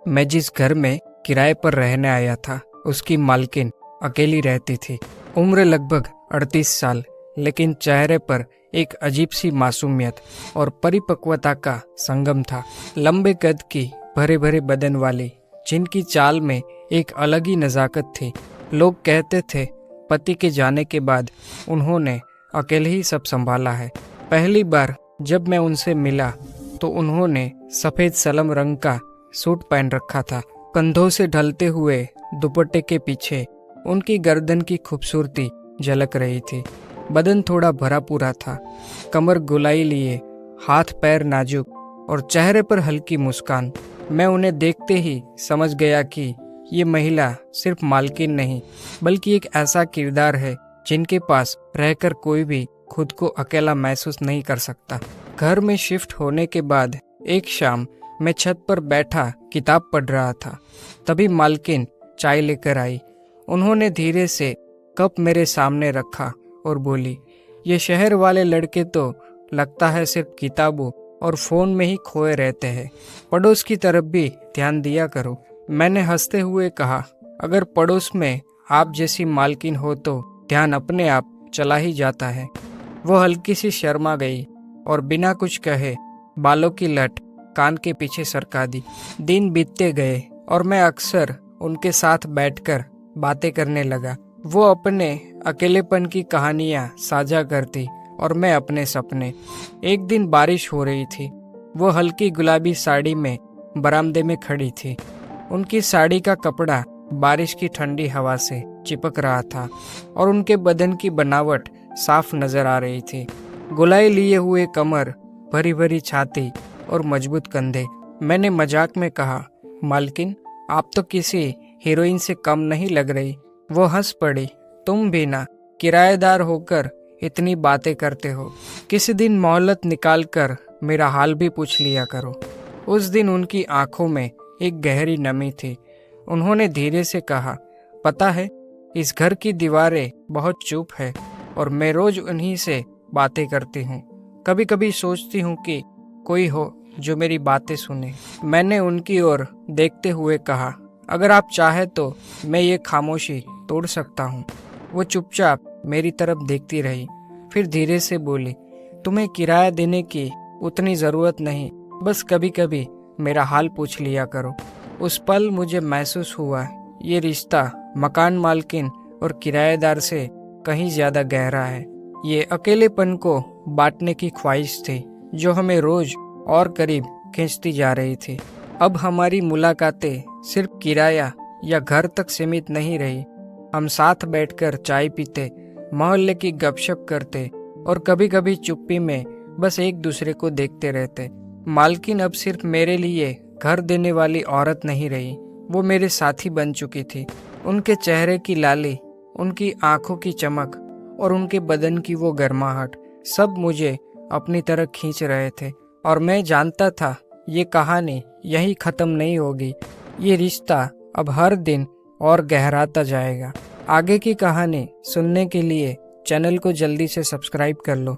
मैं जिस घर में किराए पर रहने आया था, उसकी मालकिन अकेली रहती थी। उम्र लगभग 38 साल, लेकिन चेहरे पर एक अजीब सी मासूमियत और परिपक्वता का संगम था। लंबे कद की, भरे भरे बदन वाली, जिनकी चाल में एक अलग ही नजाकत थी। लोग कहते थे पति के जाने के बाद उन्होंने अकेले ही सब संभाला है। पहली बार जब मैं उनसे मिला तो उन्होंने सफेद सलम रंग का सूट पहन रखा था। कंधों से ढलते हुए दुपट्टे के पीछे उनकी गर्दन की खूबसूरती झलक रही थी। बदन थोड़ा भरा पूरा था, कमर गोलाई लिए, हाथ पैर नाजुक और चेहरे पर हल्की मुस्कान। मैं उन्हें देखते ही समझ गया कि ये महिला सिर्फ मालकिन नहीं, बल्कि एक ऐसा किरदार है जिनके पास रहकर कोई भी खुद को अकेला महसूस नहीं कर सकता। घर में शिफ्ट होने के बाद एक शाम मैं छत पर बैठा किताब पढ़ रहा था। तभी मालकिन चाय लेकर आई। उन्होंने धीरे से कप मेरे सामने रखा और बोली, ये शहर वाले लड़के तो लगता है सिर्फ किताबों और फोन में ही खोए रहते हैं। पड़ोस की तरफ भी ध्यान दिया करो। मैंने हंसते हुए कहा, अगर पड़ोस में आप जैसी मालकिन हो तो ध्यान अपने आप चला ही जाता है। वो हल्की सी शर्मा गई और बिना कुछ कहे बालों की लट कान के पीछे सरका दी। दिन बीतते गए और मैं अक्सर उनके साथ बैठकर बातें करने लगा। वो अपने अकेलेपन की कहानियां साझा करती और मैं अपने सपने। एक दिन बारिश हो रही थी। वो हल्की गुलाबी साड़ी में बरामदे में खड़ी थी। उनकी साड़ी का कपड़ा बारिश की ठंडी हवा से चिपक रहा था और उनके बदन की बनावट साफ नजर आ रही थी। गोलाई लिए हुए कमर, भरी भरी छाती और मजबूत कंधे। मैंने मजाक में कहा, मालकिन आप तो किसी हीरोइन से कम नहीं लग रही। वो हंस पड़ी, तुम भी ना, किराएदार होकर इतनी बातें करते हो। किसी दिन मोहलत निकाल कर मेरा हाल भी पूछ लिया करो। उस दिन उनकी आंखों में एक गहरी नमी थी। उन्होंने धीरे से कहा, पता है इस घर की दीवारें बहुत चुप है और मैं रोज उन्हीं से बातें करती हूँ। कभी कभी सोचती हूँ कि कोई हो जो मेरी बातें सुने। मैंने उनकी ओर देखते हुए कहा, अगर आप चाहे तो मैं ये खामोशी तोड़ सकता हूँ। वो चुपचाप मेरी तरफ देखती रही, फिर धीरे से बोली, तुम्हें किराया देने की उतनी जरूरत नहीं, बस कभी कभी मेरा हाल पूछ लिया करो। उस पल मुझे महसूस हुआ ये रिश्ता मकान मालकिन और किराएदार से कहीं ज्यादा गहरा है। ये अकेलेपन को बांटने की ख्वाहिश थी जो हमें रोज और करीब खींचती जा रही थी। अब हमारी मुलाकातें सिर्फ किराया या घर तक सीमित नहीं रही। हम साथ बैठकर चाय पीते, मोहल्ले की गपशप करते और कभी कभी चुप्पी में बस एक दूसरे को देखते रहते। मालकिन अब सिर्फ मेरे लिए घर देने वाली औरत नहीं रही, वो मेरे साथी बन चुकी थी। उनके चेहरे की लाली, उनकी आंखों की चमक और उनके बदन की वो गर्माहट सब मुझे अपनी तरफ खींच रहे थे। और मैं जानता था ये कहानी यहीं खत्म नहीं होगी। ये रिश्ता अब हर दिन और गहराता जाएगा। आगे की कहानी सुनने के लिए चैनल को जल्दी से सब्सक्राइब कर लो।